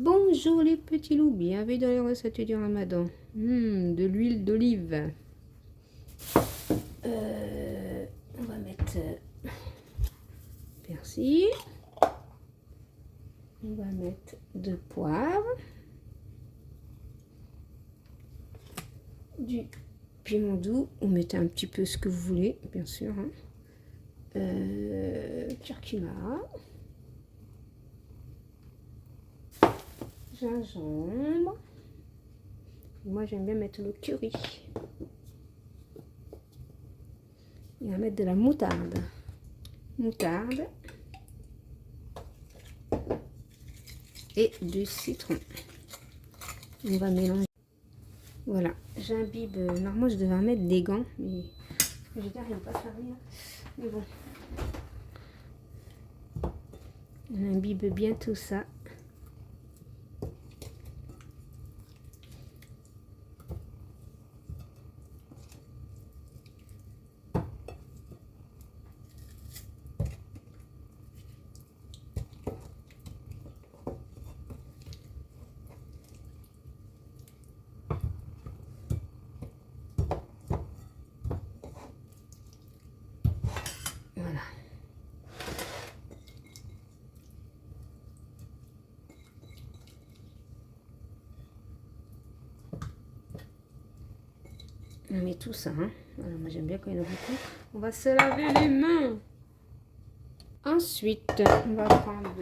Bonjour les petits loups, bienvenue dans les recettes du ramadan. De l'huile d'olive. On va mettre persil. On va mettre de poivre. Du piment doux. Vous mettez un petit peu ce que vous voulez, bien sûr. Curcuma. Gingembre. Moi j'aime bien mettre le curry. Et on va mettre de la moutarde. Et du citron. On va mélanger. Voilà, j'imbibe. Normalement je devais mettre des gants, mais je n'arrive pas à faire rien. Mais bon. On imbibe bien tout ça. Voilà. On met tout ça. Voilà, moi j'aime bien quand il y en a beaucoup. On va se laver les mains. Ensuite, on va prendre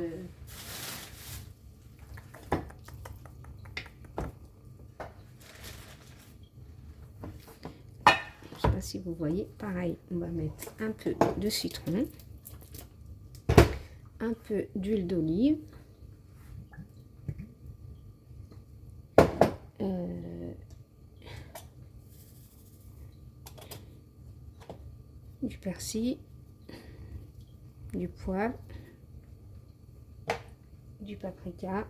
je sais pas si vous voyez, pareil, on va mettre un peu de citron, un peu d'huile d'olive, du persil, du poivre, du paprika,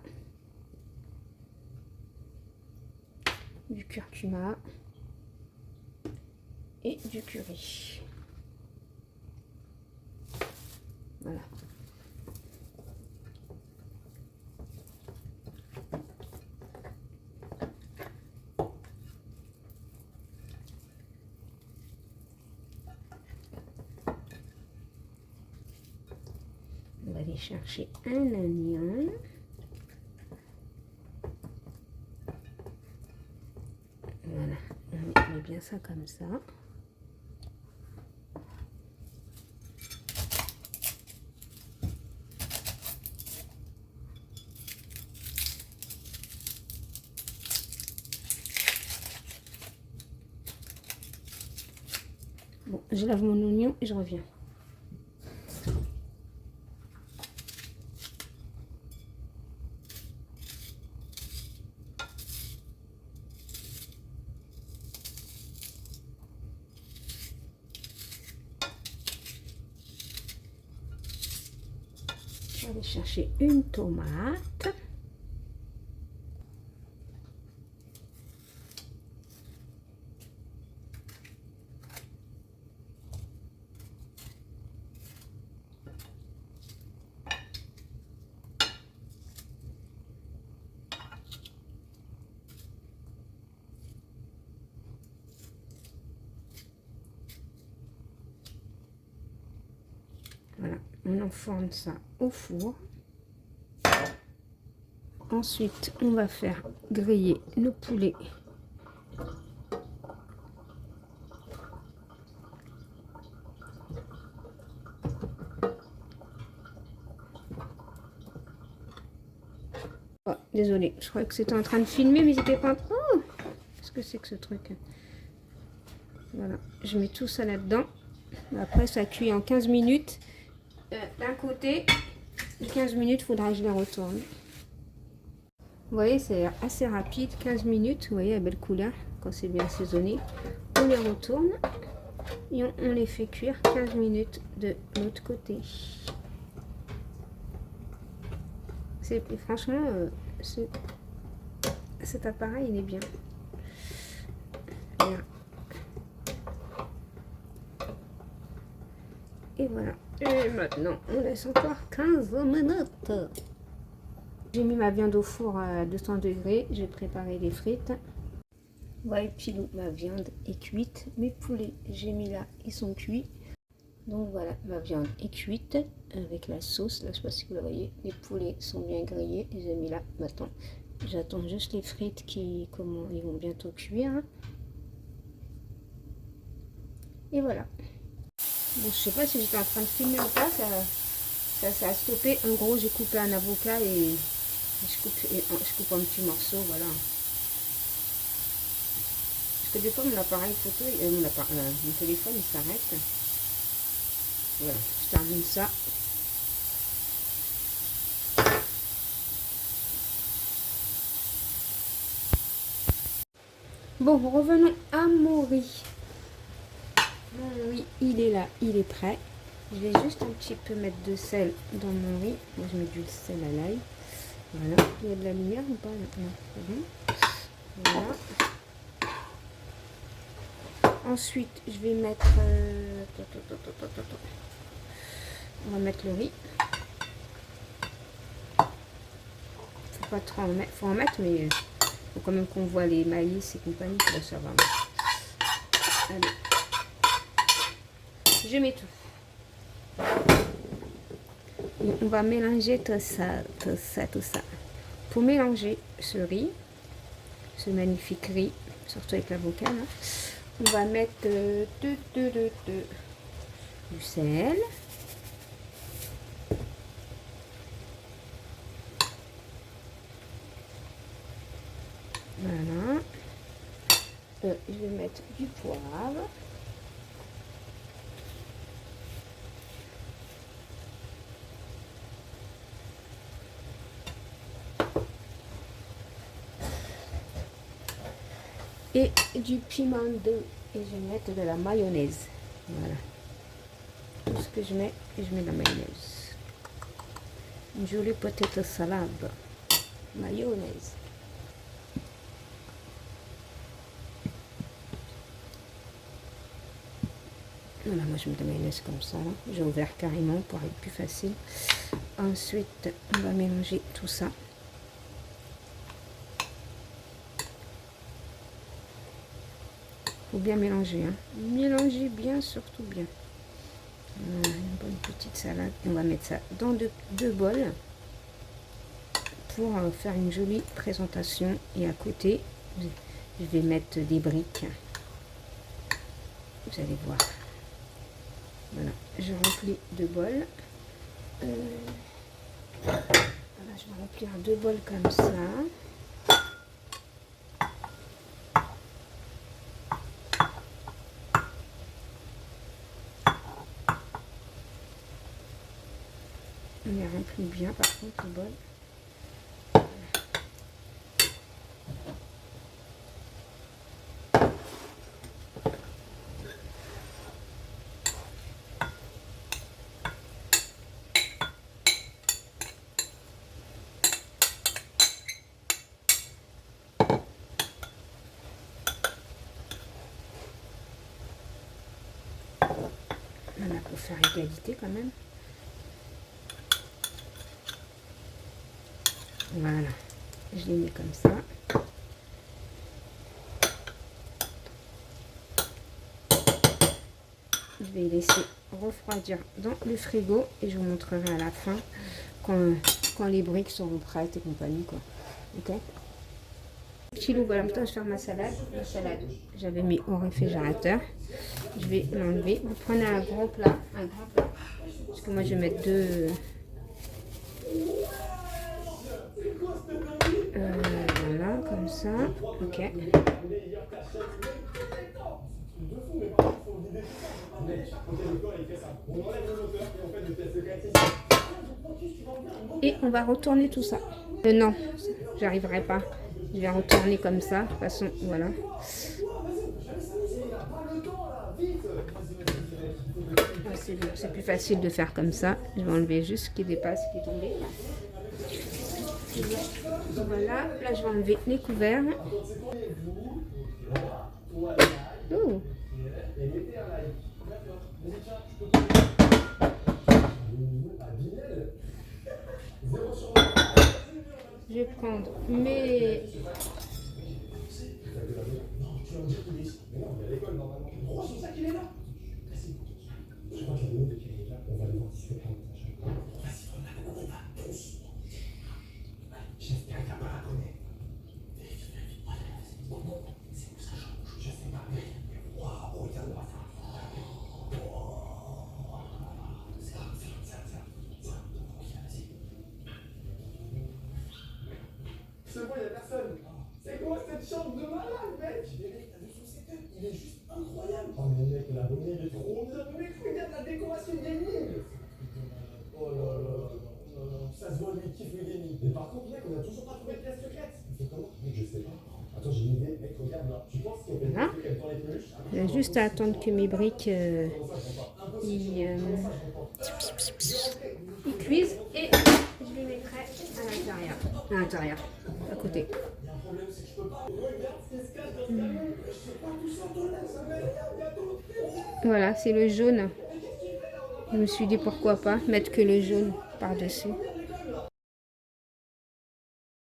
du curcuma et du curry. Voilà. On va aller chercher un oignon. Voilà, on met bien ça comme ça. Bon, je lave mon oignon et je reviens. Je vais aller chercher une tomate. Voilà, on enfourne ça au four. Ensuite, on va faire griller le poulet. Oh, désolée, je croyais que c'était en train de filmer, mais c'était pas. Oh, qu'est-ce que c'est que ce truc? Voilà, je mets tout ça là-dedans. Après, ça cuit en 15 minutes. D'un côté, 15 minutes, il faudra que je les retourne. Vous voyez, c'est assez rapide, 15 minutes. Vous voyez la belle couleur quand c'est bien assaisonné. On les retourne et on les fait cuire 15 minutes de l'autre côté. Franchement, cet appareil, il est bien. Voilà. Et voilà. Et maintenant, on laisse encore 15 minutes. J'ai mis ma viande au four à 200 degrés. J'ai préparé les frites. Voilà, pilou, ma viande est cuite. Mes poulets, j'ai mis là, ils sont cuits. Donc voilà, ma viande est cuite avec la sauce. Là, je sais pas si vous la voyez. Les poulets sont bien grillés. J'ai mis là. Maintenant, j'attends juste les frites qui, comment, ils vont bientôt cuire. Et voilà. Bon, je sais pas si j'étais en train de filmer ou pas. Ça a stoppé. En gros, j'ai coupé un avocat et je coupe en petits morceaux. Voilà. Parce que des fois, mon appareil photo, mon téléphone, il s'arrête. Voilà, je termine ça. Bon, revenons à mon riz. Mon riz, il est là, il est prêt. Je vais juste un petit peu mettre de sel dans mon riz. Moi, je mets du sel à l'ail. Voilà. Il y a de la lumière ou pas? Non, c'est bon. Voilà. Ensuite, je vais mettre... on va mettre le riz. Faut pas trop en mettre. Faut en mettre, mais il faut quand même qu'on voit les maïs et compagnie. Là, ça va. Allez. Je mets tout. Et on va mélanger tout ça. Pour mélanger ce riz, ce magnifique riz, surtout avec l'avocat, on va mettre du sel. Voilà. Je vais mettre du poivre. Et du piment doux. Et je vais mettre de la mayonnaise. Voilà. Tout ce que je mets de la mayonnaise. Une jolie potato salade. Mayonnaise. Voilà, moi je mets de la mayonnaise comme ça. J'ai ouvert carrément pour être plus facile. Ensuite, on va mélanger tout ça. Faut bien mélanger. Hein. Mélangez bien, surtout bien. Voilà, une bonne petite salade. On va mettre ça dans deux bols pour faire une jolie présentation. Et à côté, je vais mettre des briques. Vous allez voir. Voilà, je remplis 2 bols. Voilà, je vais remplir 2 bols comme ça. On les remplit bien par contre le bol. Voilà, pour faire égalité quand même. Voilà, je les mets comme ça. Je vais laisser refroidir dans le frigo et je vous montrerai à la fin quand les briques seront prêtes et compagnie, quoi. Ok. Petit loup, voilà, maintenant je vais faire ma salade. La salade, j'avais mis au réfrigérateur. Je vais l'enlever. Vous prenez un grand plat, parce que moi je vais mettre deux. Voilà, comme ça. Ok. Et on va retourner tout ça. Non, j'arriverai pas. Je vais retourner comme ça. De toute façon, voilà. C'est plus facile de faire comme ça. Je vais enlever juste ce qui dépasse, ce qui est tombé. Voilà, là je vais enlever les couverts. Oh. je vais prendre mes... C'est bon, il n'y a personne. C'est quoi cette chambre de malade, mec? T'as vu son setup? Il est juste incroyable. Oh, mais mec, la bonne il est trop bien. Mec, regarde la décoration gaming. Oh là là là là. Ça se voit, lui, il kiffe le gaming. Mais par contre, mec, on a toujours pas trouvé de pièce secrète. C'est comment? Mec, je sais pas. Attends, j'ai une idée. Mec, regarde là. Tu penses qu'il y a Voilà. quelque chose dans les peluches? Il y a juste à attendre que mes briques ils cuisent et je les mettrai à l'intérieur. À l'intérieur, à côté. Il y a un problème, c'est que je peux pas. Regarde ce qui se cache dans ce camion. Je sais pas tout ça, toi là, ça va rien bientôt. Voilà, c'est le jaune. Je me suis dit pourquoi pas mettre que le jaune par-dessus.